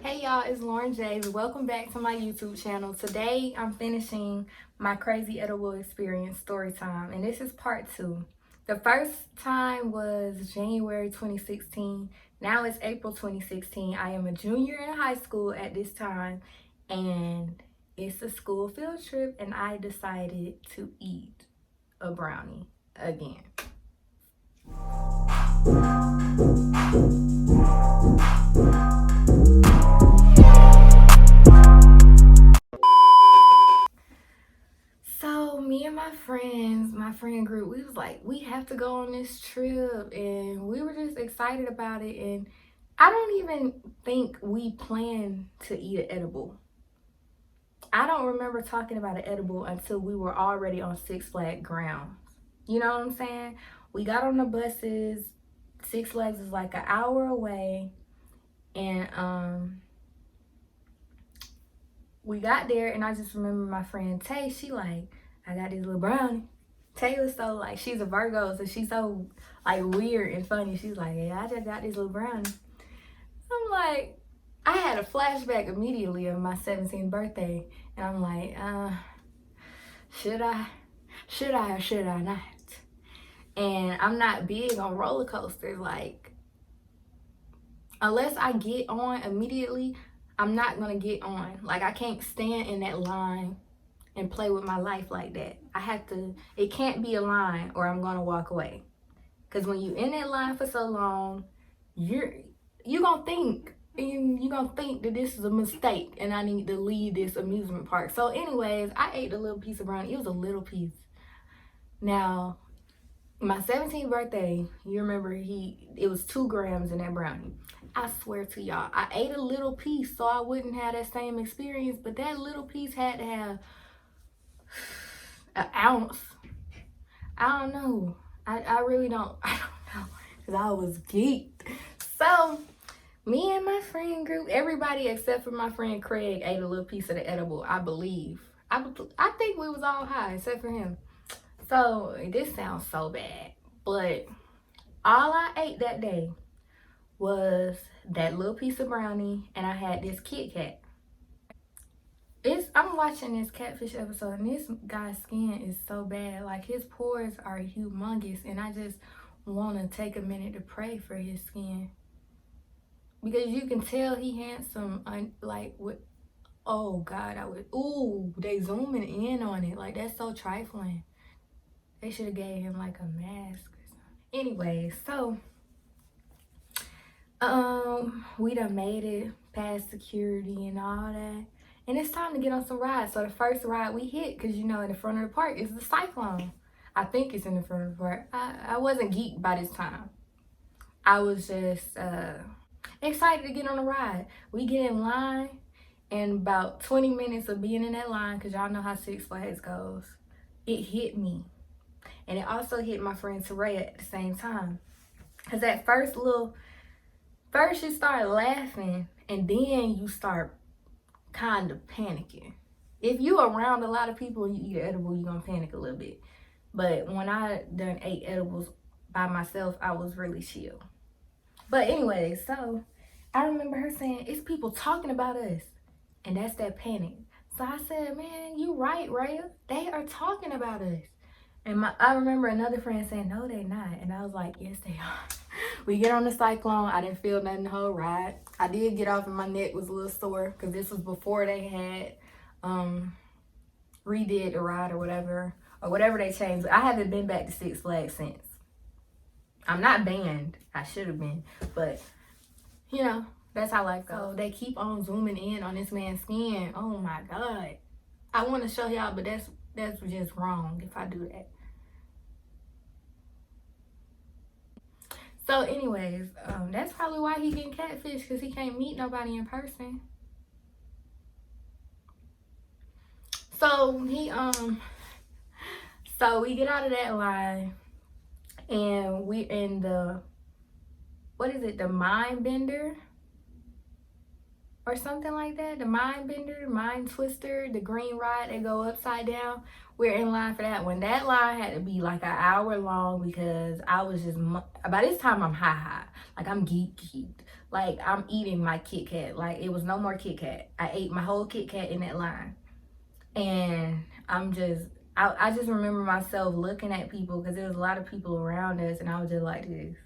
Hey y'all, it's Lauryn J. Welcome back to my YouTube channel. Today I'm finishing my crazy edible experience story time, and this is part 2. The first time was January 2016. Now it's April 2016. I am a junior in high school at this time, and it's a school field trip, and I decided to eat a brownie again. So me and my friends, my friend group, we was like, we have to go on this trip, and we were just excited about it. And I don't even think we planned to eat an edible. I don't remember talking about an edible until we were already on Six Flags grounds. You know what I'm saying? We got on the buses. Six Flags is like an hour away, and we got there, and I just remember my friend Tay. She like, I got this little brownie. Tay was so like, she's a Virgo, so she's so like weird and funny. She's like, yeah, I just got this little brownie. I'm like, I had a flashback immediately of my 17th birthday, and I'm like, should I or should I not? And I'm not big on roller coasters. Like, unless I get on immediately, I'm not gonna get on. Like, I can't stand in that line and play with my life like that. I have to, it can't be a line or I'm gonna walk away. Cause when you in that line for so long, you gonna think, and you gonna think that this is a mistake and I need to leave this amusement park. So anyways, I ate a little piece of brownie. It was a little piece. Now, my 17th birthday, you remember it was 2 grams in that brownie. I swear to y'all, I ate a little piece so I wouldn't have that same experience, but that little piece had to have an ounce. I don't know. I really don't. I don't know. Because I was geeked. So, me and my friend group, everybody except for my friend Craig ate a little piece of the edible, I believe. I think we was all high except for him. So, this sounds so bad. But all I ate that day was that little piece of brownie, and I had this Kit Kat. I'm watching this catfish episode, and this guy's skin is so bad. Like, his pores are humongous, and I just want to take a minute to pray for his skin, because you can tell he handsome. Like, with, oh God, ooh, they zooming in on it. Like, that's so trifling. They should have gave him like a mask or something. Anyway, so we done made it past security and all that, and it's time to get on some rides. So the first ride we hit, because you know in the front of the park is the Cyclone. I think it's in the front of the park. I wasn't geeked by this time. I was just excited to get on the ride. We get in line, and about 20 minutes of being in that line, because y'all know how Six Flags goes, it hit me. And it also hit my friend Soraya at the same time. Because at first you start laughing, and then you start kind of panicking. If you around a lot of people and you eat an edible, you're gonna panic a little bit. But when I done ate edibles by myself, I was really chill. But anyway, so I remember her saying, it's people talking about us. And that's that panic. So I said, man, you right, Raya. They are talking about us. And I remember another friend saying, no, they not. And I was like, yes, they are. We get on the Cyclone. I didn't feel nothing the whole ride. I did get off and my neck was a little sore, because this was before they had redid the ride or whatever they changed. I haven't been back to Six Flags since. I'm not banned. I should have been. But, you know, that's how life goes. So they keep on zooming in on this man's skin. Oh my God. I want to show y'all, but that's just wrong if I do that. So anyways, that's probably why he getting catfish, because he can't meet nobody in person. So so we get out of that line, and we in the, what is it, the mind bender or something like that. The mind bender, mind twister, the green ride that go upside down. We're in line for that one. That line had to be like an hour long, because I was just, by this time I'm high. Like, I'm geeked. Like, I'm eating my Kit Kat. Like, it was no more Kit Kat. I ate my whole Kit Kat in that line. And I just remember myself looking at people, because there was a lot of people around us, and I was just like this.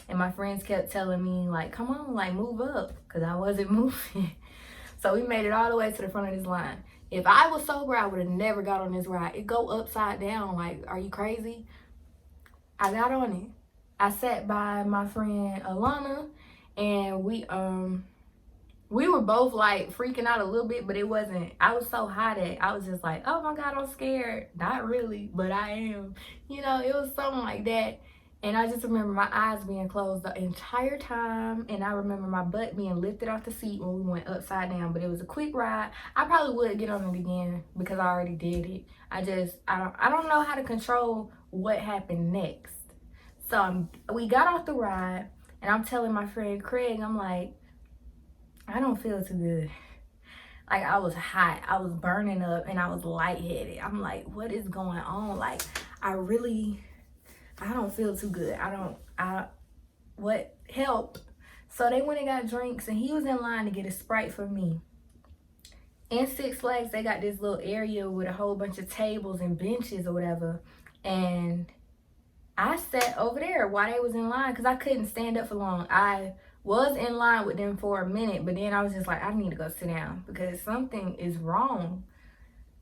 And my friends kept telling me, like, come on, like, move up, because I wasn't moving. So we made it all the way to the front of this line. If I was sober, I would have never got on this ride. It go upside down. Like, are you crazy? I got on it. I sat by my friend Alana, and we were both like freaking out a little bit, but it wasn't. I was so high that I was just like, oh my God, I'm scared. Not really, but I am. You know, it was something like that. And I just remember my eyes being closed the entire time. And I remember my butt being lifted off the seat when we went upside down. But it was a quick ride. I probably would get on it again because I already did it. I don't know how to control what happened next. So we got off the ride, and I'm telling my friend Craig, I'm like, I don't feel too good. Like, I was hot, I was burning up, and I was lightheaded. I'm like, what is going on? Like, I don't feel too good. What help? So they went and got drinks, and he was in line to get a Sprite for me. In Six Flags, they got this little area with a whole bunch of tables and benches or whatever. And I sat over there while they was in line because I couldn't stand up for long. I was in line with them for a minute, but then I was just like, I need to go sit down because something is wrong.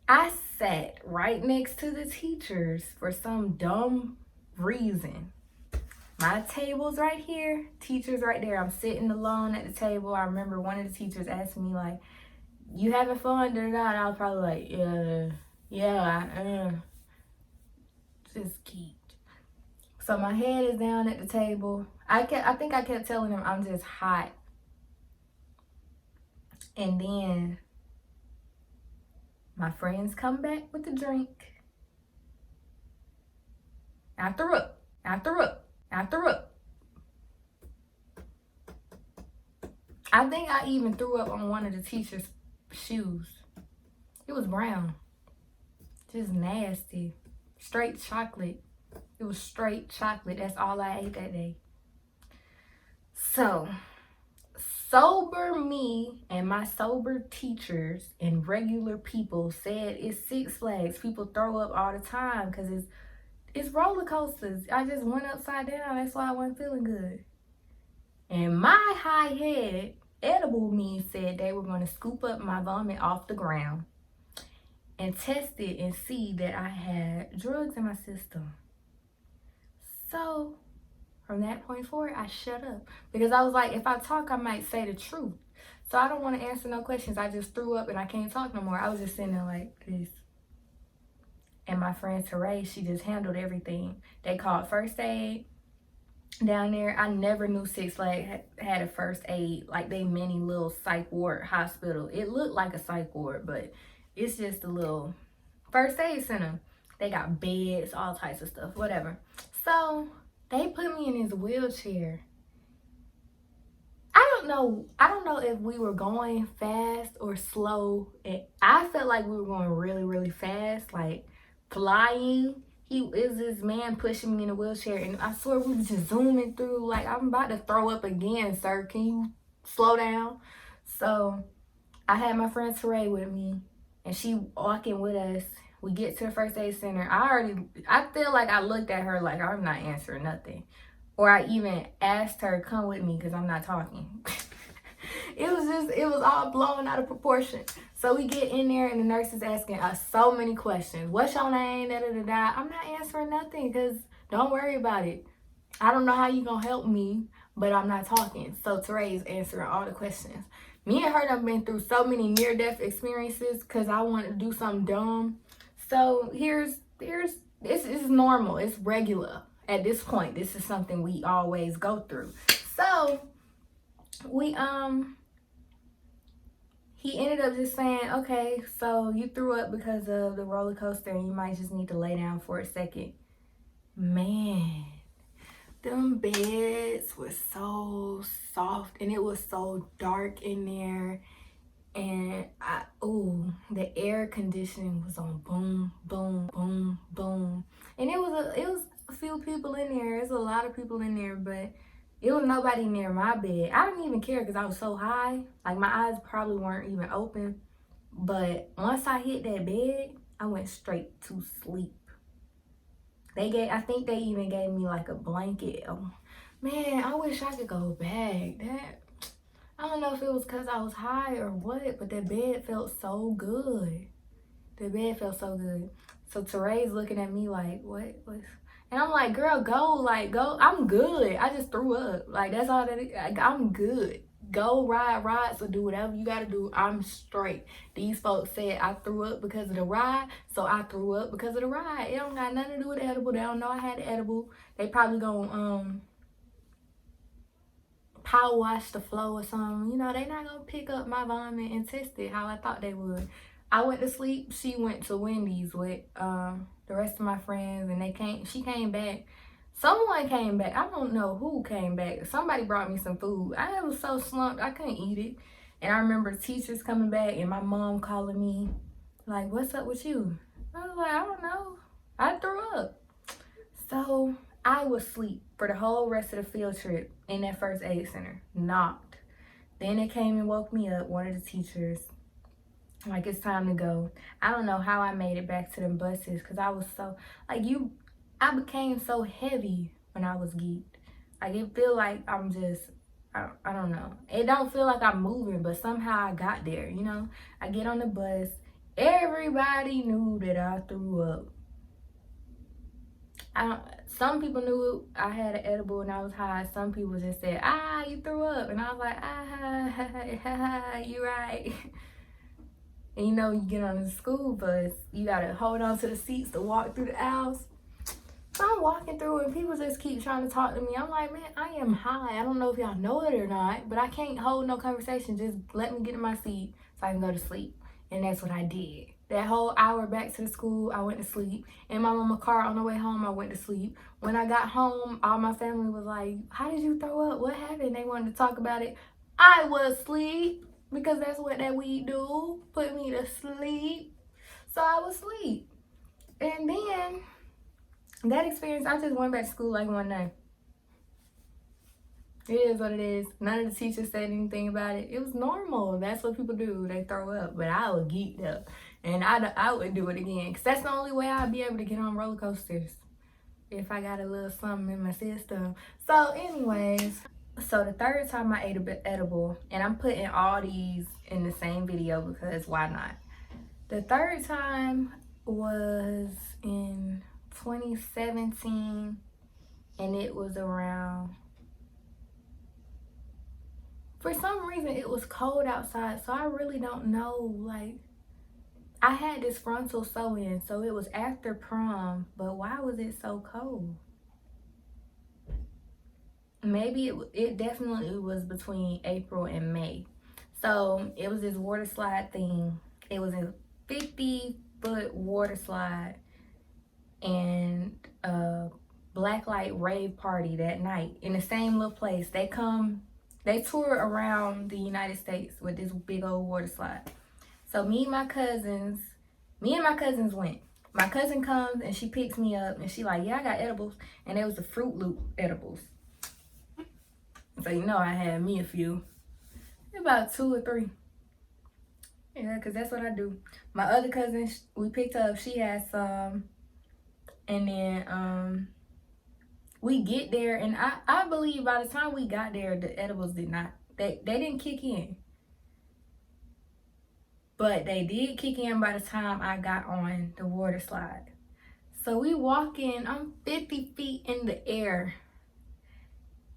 I sat right next to the teachers for some dumb reason. My table's right here, teachers right there. I'm sitting alone at the table. I remember one of the teachers asked me, like, you having fun? And I was probably like, yeah, just keep. So my head is down at the table. I think I kept telling him I'm just hot. And then my friends come back with the drink. I threw up. I think I even threw up on one of the teacher's shoes. It was brown. Just nasty. Straight chocolate. It was straight chocolate. That's all I ate that day. So, sober me and my sober teachers and regular people said it's Six Flags. People throw up all the time because it's roller coasters. I just went upside down. That's why I wasn't feeling good. And my high head, edible me, said they were going to scoop up my vomit off the ground and test it and see that I had drugs in my system. So from that point forward, I shut up because I was like, if I talk, I might say the truth. So I don't want to answer no questions. I just threw up and I can't talk no more. I was just sitting there like this. And my friend Teray, she just handled everything. They called first aid down there. I never knew Six Flags had a first aid, like they mini little psych ward hospital. It looked like a psych ward, but it's just a little first aid center. They got beds, all types of stuff, whatever. So they put me in this wheelchair. I don't know if we were going fast or slow. I felt like we were going really, really fast, like flying. He is this man pushing me in a wheelchair, and I swear we was just zooming through. Like, I'm about to throw up again, sir. Can you slow down? So I had my friend Teray with me, and she walking with us. We get to the first aid center. I feel like I looked at her like I'm not answering nothing. Or I even asked her, come with me because I'm not talking. It was all blown out of proportion. So we get in there and the nurse is asking us so many questions. What's your name? Da, da, da, da. I'm not answering nothing because don't worry about it. I don't know how you gonna help me, but I'm not talking. So Teray is answering all the questions. Me and her have been through so many near-death experiences because I wanted to do something dumb. So this is normal. It's regular. At this point, this is something we always go through. So he ended up just saying, okay, so you threw up because of the roller coaster and you might just need to lay down for a second. Man, them beds were so soft and it was so dark in there. And the air conditioning was on boom, boom, boom, boom. And it was a few people in there. There's a lot of people in there, but It was nobody near my bed. I didn't even care because I was so high. Like, my eyes probably weren't even open. But once I hit that bed, I went straight to sleep. I think they even gave me like a blanket. Oh, man, I wish I could go back. I don't know if it was because I was high or what, but that bed felt so good. The bed felt so good. So Teray's looking at me like, what? And I'm like, girl, go. Like, go. I'm good. I just threw up. Like, that's all that is. Like, I'm good. Go ride rides or do whatever you got to do. I'm straight. These folks said I threw up because of the ride, so I threw up because of the ride. It don't got nothing to do with the edible. They don't know I had the edible. They probably gonna power wash the flow or something. You know, they not gonna pick up my vomit and test it how I thought they would. I went to sleep. She went to Wendy's with the rest of my friends, and she came back. Someone came back. I don't know who came back. Somebody brought me some food. I was so slumped I couldn't eat it. And I remember teachers coming back and my mom calling me like, what's up with you? I was like, I don't know. I threw up. So I was asleep for the whole rest of the field trip in that first aid center. Knocked. Then they came and woke me up, one of the teachers. Like, it's time to go. I don't know how I made it back to them buses because I was so, like, I became so heavy when I was geeked. Like, it feel like I'm just, I don't know. It don't feel like I'm moving, but somehow I got there, you know? I get on the bus. Everybody knew that I threw up. Some people knew I had an edible and I was high. Some people just said, you threw up. And I was like, you right. And you know, you get on the school bus, you gotta hold on to the seats to walk through the aisles. So I'm walking through and people just keep trying to talk to me. I'm like, man, I am high. I don't know if y'all know it or not, but I can't hold no conversation. Just let me get in my seat so I can go to sleep. And that's what I did. That whole hour back to the school, I went to sleep. In my mama's car on the way home, I went to sleep. When I got home, all my family was like, how did you throw up? What happened? They wanted to talk about it. I was asleep. Because that's what that weed do, put me to sleep. So I was asleep. And then, that experience, I just went back to school like one night. It is what it is. None of the teachers said anything about it. It was normal. That's what people do. They throw up. But I was geeked up. And I would do it again. Because that's the only way I'd be able to get on roller coasters. If I got a little something in my system. So anyways. So the third time I ate an edible, and I'm putting all these in the same video because why not? The third time was in 2017, and it was around, for some reason it was cold outside, so I really don't know. Like, I had this frontal sew-in, so it was after prom, but why was it so cold? Maybe it definitely was between April and May. So it was this water slide thing. It was a 50-foot water slide and a blacklight rave party that night in the same little place. They tour around the United States with this big old water slide. So me and my cousins went. My cousin comes and she picks me up and she like, yeah, I got edibles. And it was the Fruit Loop edibles. So, you know, I had me a few. About 2 or 3. Yeah, because that's what I do. My other cousin, we picked up, she had some. And then we get there. And I believe by the time we got there, the edibles did not. They didn't kick in. But they did kick in by the time I got on the water slide. So we walk in. I'm 50 feet in the air.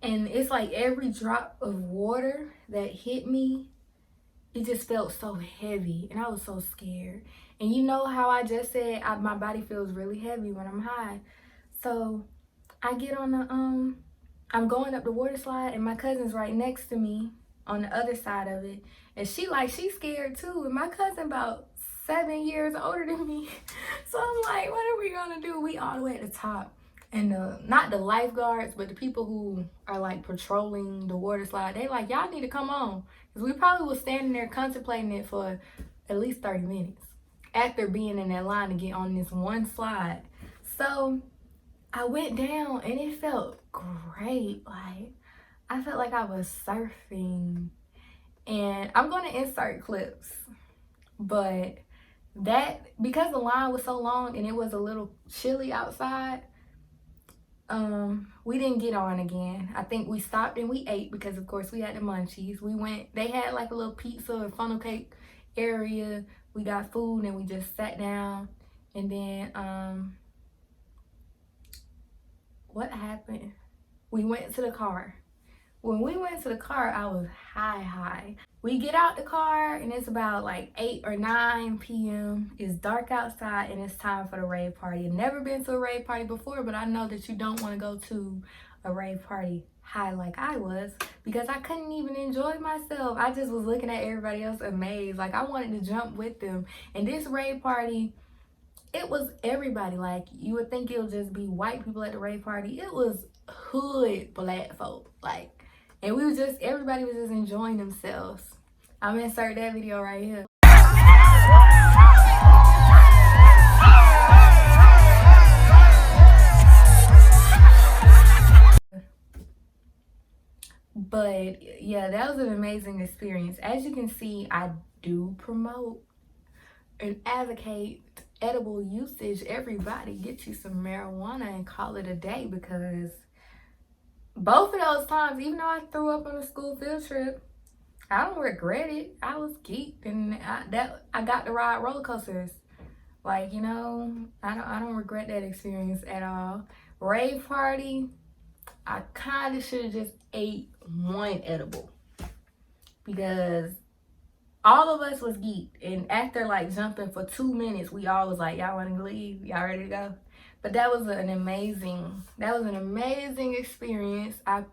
And it's like every drop of water that hit me, it just felt so heavy. And I was so scared. And you know how I just said my body feels really heavy when I'm high. So I get on the, I'm going up the water slide and my cousin's right next to me on the other side of it. And she's scared too. And my cousin about 7 years older than me. So I'm like, what are we gonna do? We all the way at the top. And not the lifeguards, but the people who are like patrolling the water slide, they like, y'all need to come on. Because we probably was standing there contemplating it for at least 30 minutes after being in that line to get on this one slide. So I went down and it felt great. Like, I felt like I was surfing. And I'm going to insert clips, but that, because the line was so long and it was a little chilly outside, we didn't get on again. I think we stopped and we ate because of course we had the munchies. We went, they had like a little pizza and funnel cake area. We got food and we just sat down. And then what happened? We went to the car. When we went to the car, I was high. We get out the car and it's about like 8 or 9 p.m. It's dark outside and it's time for the rave party. I've never been to a rave party before, but I know that you don't want to go to a rave party high like I was, because I couldn't even enjoy myself. I just was looking at everybody else amazed. Like I wanted to jump with them. And this rave party, it was everybody. Like you would think it'll just be white people at the rave party. It was hood black folk. Like, and we was just, everybody was just enjoying themselves. I'm gonna insert that video right here. But yeah, that was an amazing experience. As you can see, I do promote and advocate edible usage. Everybody get you some marijuana and call it a day, because both of those times, even though I threw up on a school field trip, I don't regret it. I was geeked and I got to ride roller coasters. Like, you know, I don't regret that experience at all. Rave party, I kind of should have just ate one edible, because all of us was geeked, and after like jumping for 2 minutes, we all was like, y'all want to leave? Y'all ready to go? But that was an amazing experience. I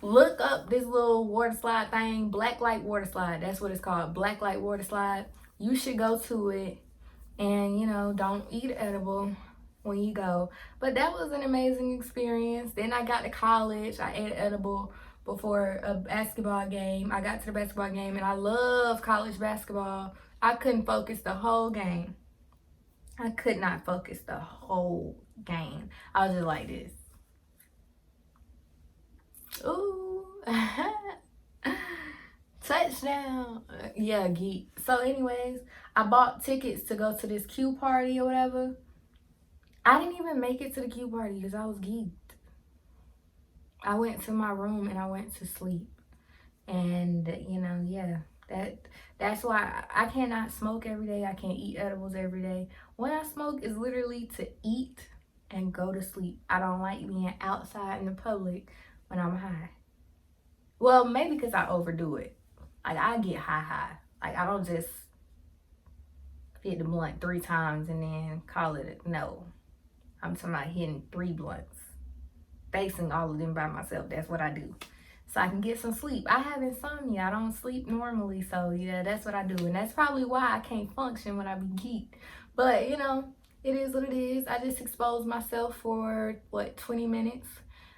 look up this little water slide thing, Blacklight water slide. That's what it's called, Blacklight water slide. You should go to it, and you know, don't eat edible when you go. But that was an amazing experience. Then I got to college. I ate edible before a basketball game. I got to the basketball game, and I love college basketball. I couldn't focus the whole game. I could not focus the whole game. I was just like this. Ooh. Touchdown. Yeah, geek. So anyways, I bought tickets to go to this Q party or whatever. I didn't even make it to the Q party because I was geeked. I went to my room and I went to sleep. And you know, yeah, that's why I cannot smoke every day. I can't eat edibles every day. When I smoke, is literally to eat and go to sleep. I don't like being outside in the public when I'm high. Well, maybe because I overdo it. Like I get high. Like I don't just hit the blunt 3 times and then call it no. I'm talking about hitting 3 blunts, facing all of them by myself. That's what I do, so I can get some sleep. I have insomnia. I don't sleep normally, so yeah, that's what I do. And that's probably why I can't function when I be geeked. But you know, it is what it is. I just exposed myself for what, 20 minutes.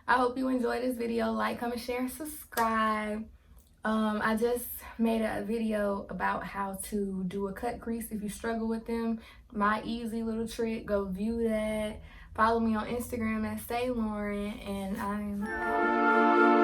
I hope you enjoyed this video. Like, comment, share, and subscribe. I just made a video about how to do a cut crease if you struggle with them. My easy little trick. Go view that. Follow me on Instagram at Lauryn, and I'm